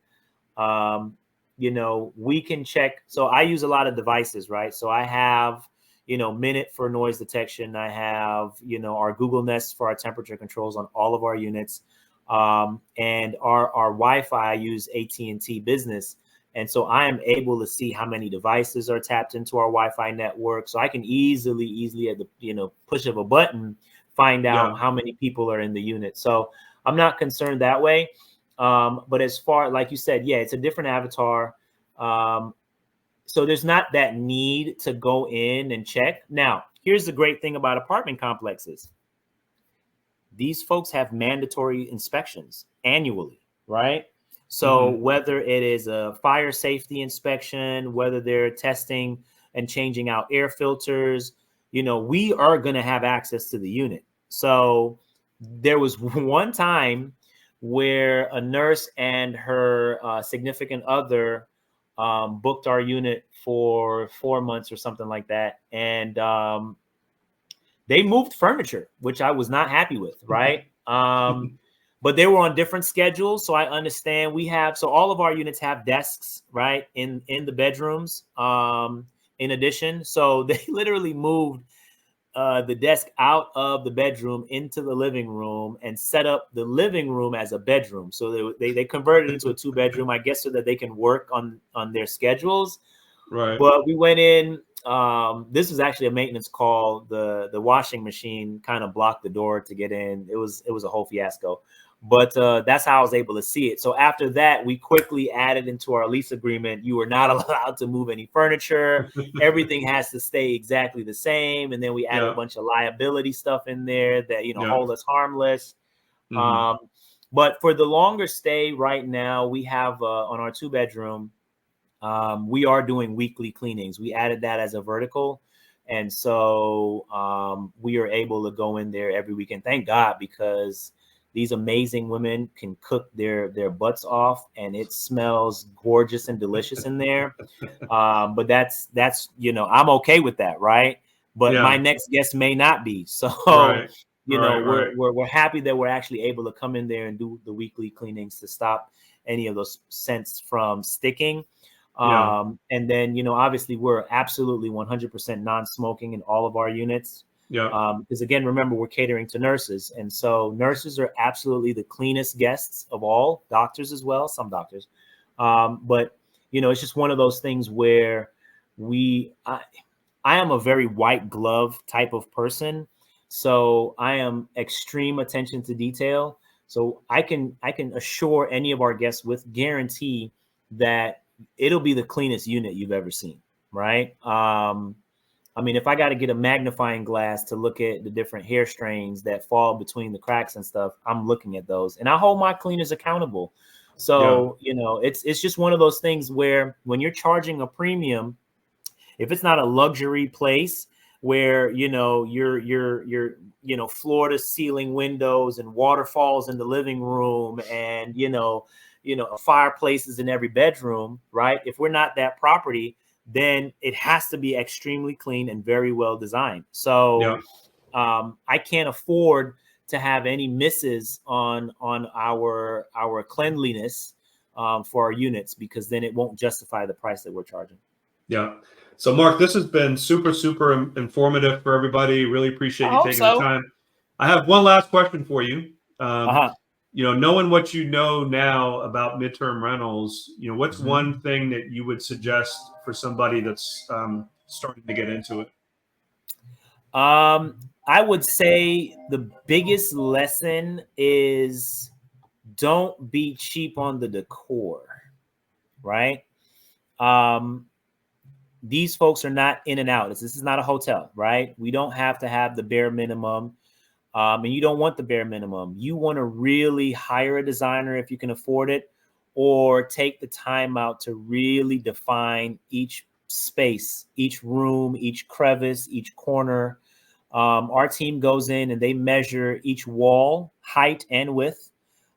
We can check. So I use a lot of devices, right? So I have, Minute for noise detection. I have, our Google Nest for our temperature controls on all of our units. And our Wi-Fi, I use AT&T Business. And so I am able to see how many devices are tapped into our Wi-Fi network. So I can easily at the push of a button, find out how many people are in the unit. So I'm not concerned that way. But as far, like you said, it's a different avatar. So there's not that need to go in and check. Now, here's the great thing about apartment complexes. These folks have mandatory inspections annually, right? So whether it is a fire safety inspection, whether they're testing and changing out air filters, we are going to have access to the unit. So there was one time where a nurse and her significant other booked our unit for 4 months or something like that. And they moved furniture, which I was not happy with, right? But they were on different schedules. So I understand so all of our units have desks, right, in the bedrooms. In addition, so they literally moved the desk out of the bedroom into the living room and set up the living room as a bedroom. So they converted it into a 2-bedroom, I guess, so that they can work on their schedules. Right. But we went in. This was actually a maintenance call. The washing machine kind of blocked the door to get in. It was a whole fiasco. But that's how I was able to see it. So after that, we quickly added into our lease agreement, you are not allowed to move any furniture. Everything has to stay exactly the same. And then we added a bunch of liability stuff in there that, hold us harmless. But for the longer stay right now, we have on our 2-bedroom, we are doing weekly cleanings. We added that as a vertical. And so we are able to go in there every weekend. Thank God, because these amazing women can cook their butts off, and it smells gorgeous and delicious in there. But that's I'm okay with that, right? But my next guest may not be. So we're happy that we're actually able to come in there and do the weekly cleanings to stop any of those scents from sticking. And then obviously we're absolutely 100% non-smoking in all of our units. Because again, remember, we're catering to nurses. And so nurses are absolutely the cleanest guests of all, doctors as well, some doctors. But, it's just one of those things where I am a very white glove type of person. So I am extreme attention to detail. So I can assure any of our guests with guarantee that it'll be the cleanest unit you've ever seen. Right. I mean, if I got to get a magnifying glass to look at the different hair strains that fall between the cracks and stuff, I'm looking at those, and I hold my cleaners accountable. So, it's just one of those things where when you're charging a premium, if it's not a luxury place, where, floor to ceiling windows and waterfalls in the living room and, fireplaces in every bedroom, right? If we're not that property, then it has to be extremely clean and very well designed. So I can't afford to have any misses on our cleanliness for our units, because then it won't justify the price that we're charging. Yeah. So Mark, this has been super, super informative for everybody. Really appreciate you taking the time. I have one last question for you. Knowing what you know now about midterm rentals, what's one thing that you would suggest for somebody that's starting to get into it? I would say the biggest lesson is don't be cheap on the decor, right? These folks are not in and out. This is not a hotel, right? We don't have to have the bare minimum. And you don't want the bare minimum. You want to really hire a designer if you can afford it, or take the time out to really define each space, each room, each crevice, each corner. Our team goes in and they measure each wall, height and width.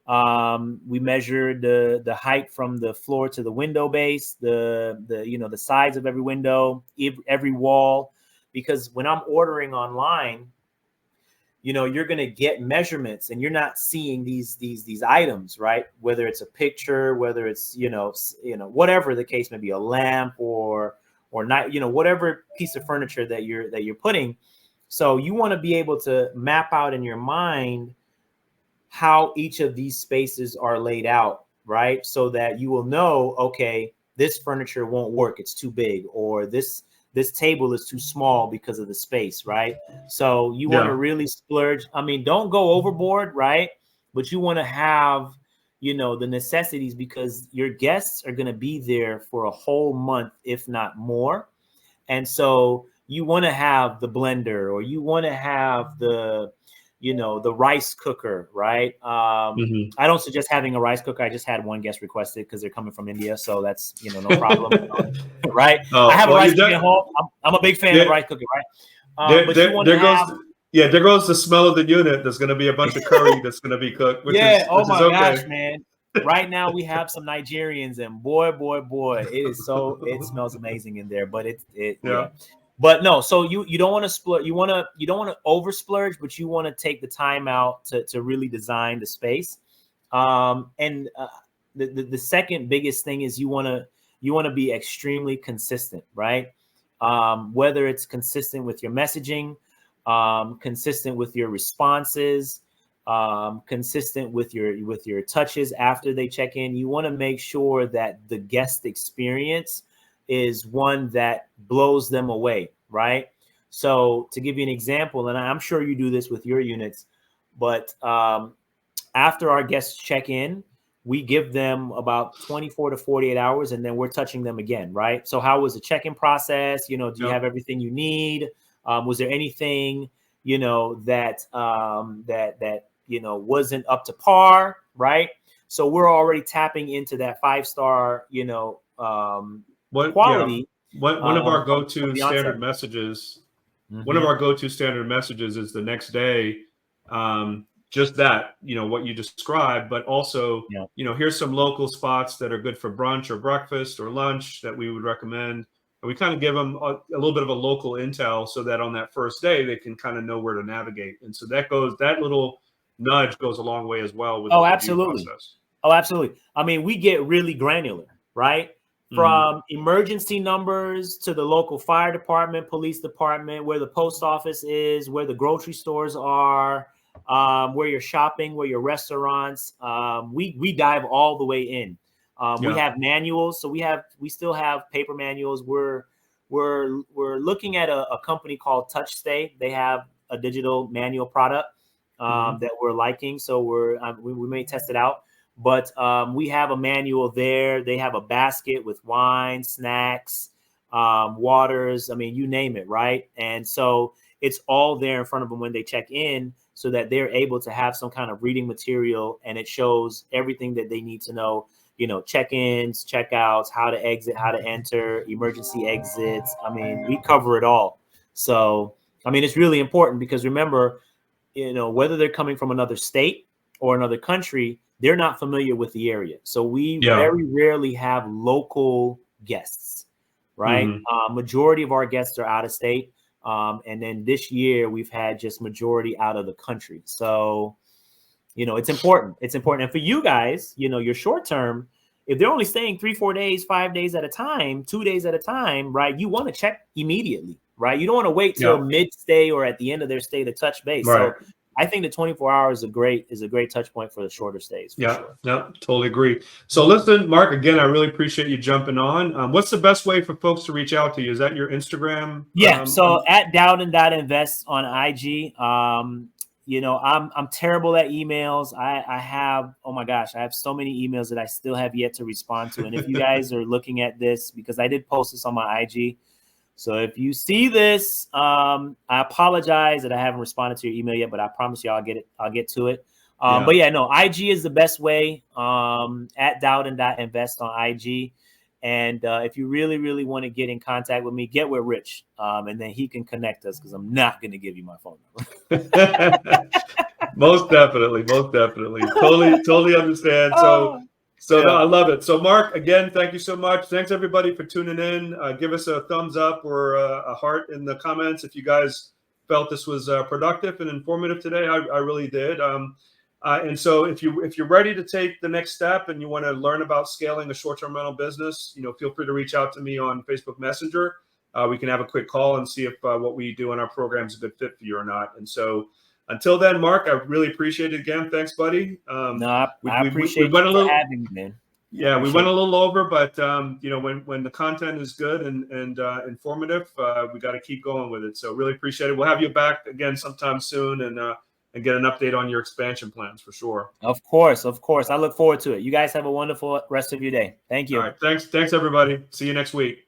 We measure the height from the floor to the window base, the sides of every window, every wall, because when I'm ordering online, you're going to get measurements and you're not seeing these items, right? Whether it's a picture, whether it's, whatever the case may be, a lamp or not, whatever piece of furniture that you're putting. So you want to be able to map out in your mind how each of these spaces are laid out, right? So that you will know, okay, this furniture won't work, it's too big, or this table is too small because of the space, right? So you want to really splurge. I mean, don't go overboard, right? But you want to have, the necessities, because your guests are going to be there for a whole month, if not more. And so you want to have the blender, or you want to have the rice cooker, right? I don't suggest having a rice cooker. I just had one guest request it because they're coming from India, so that's no problem, right? I have a rice cooker at home. I'm a big fan of rice cooker, right? There goes the smell of the unit. There's going to be a bunch of curry that's going to be cooked. Which is okay. Gosh, man! Right now we have some Nigerians, and boy, it smells amazing in there. But But no, so you don't want to splurge. You don't want to over splurge, but you want to take the time out to really design the space. The second biggest thing is you want to be extremely consistent, right? Whether it's consistent with your messaging, consistent with your responses, consistent with your touches after they check in. You want to make sure that the guest experience is one that blows them away, right? So to give you an example, and I'm sure you do this with your units, but after our guests check in, we give them about 24 to 48 hours, and then we're touching them again, right? So how was the check-in process? Do you have everything you need? Was there anything, that wasn't up to par, right? So we're already tapping into that 5-star, quality. One of our go-to standard messages. One of our go-to standard messages is the next day. Just that, what you described, but also, here's some local spots that are good for brunch or breakfast or lunch that we would recommend. And we kind of give them a little bit of a local intel so that on that first day they can kind of know where to navigate. And so that little nudge goes a long way as well with the absolutely. process. Oh, absolutely. I mean, we get really granular, right? From emergency numbers to the local fire department, police department, where the post office is, where the grocery stores are, where you're shopping, where your restaurants. We dive all the way in. We have manuals, so we still have paper manuals. We're looking at a company called TouchStay. They have a digital manual product that we're liking, so we may test it out. But we have a manual there. They have a basket with wine, snacks, waters. I mean, you name it, right? And so it's all there in front of them when they check in, so that they're able to have some kind of reading material, and it shows everything that they need to know. Check-ins, check-outs, how to exit, how to enter, emergency exits. I mean, we cover it all. So, I mean, it's really important because remember, whether they're coming from another state or another country, they're not familiar with the area. So we very rarely have local guests, right? Majority of our guests are out of state. And then this year we've had just majority out of the country. So, it's important. It's important. And for you guys, your short term, if they're only staying 3-4 days, 5 days at a time, 2 days at a time, right? You want to check immediately, right? You don't want to wait till mid-stay or at the end of their stay to touch base. Right. So I think the 24 hours is a great touch point for the shorter stays. Sure. Totally agree. So listen, Mark, again, I really appreciate you jumping on. What's the best way for folks to reach out to you? Is that your Instagram? Yeah. So at Dowden.invest on IG. I'm terrible at emails. I have so many emails that I still have yet to respond to. And if you guys are looking at this, because I did post this on my IG. So if you see this, I apologize that I haven't responded to your email yet, but I promise you I'll get to it. But IG is the best way, at Dowden.invest on IG. And if you really, really want to get in contact with me, get with Rich, and then he can connect us because I'm not going to give you my phone number. Most definitely. Totally understand. So no, I love it. So Mark, again, thank you so much. Thanks everybody for tuning in. Give us a thumbs up or a heart in the comments if you guys felt this was productive and informative today. I really did. And so if you're ready to take the next step and you want to learn about scaling a short-term rental business, feel free to reach out to me on Facebook Messenger. We can have a quick call and see if what we do in our program is a good fit for you or not. And so until then, Mark, I really appreciate it again. Thanks, buddy. I appreciate you having me, man. Yeah, we went a little over, but when the content is good and informative, we got to keep going with it. So really appreciate it. We'll have you back again sometime soon and get an update on your expansion plans for sure. Of course. I look forward to it. You guys have a wonderful rest of your day. Thank you. All right. Thanks everybody. See you next week.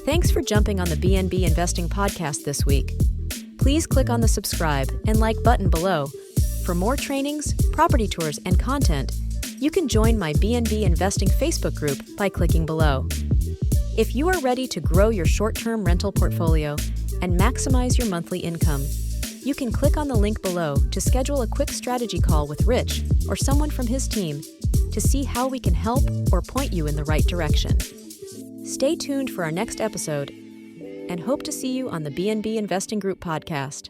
Thanks for jumping on the BNB Investing Podcast this week. Please click on the subscribe and like button below. For more trainings, property tours, and content, you can join my BNB Investing Facebook group by clicking below. If you are ready to grow your short-term rental portfolio and maximize your monthly income, you can click on the link below to schedule a quick strategy call with Rich or someone from his team to see how we can help or point you in the right direction. Stay tuned for our next episode and hope to see you on the BNB Investing Group podcast.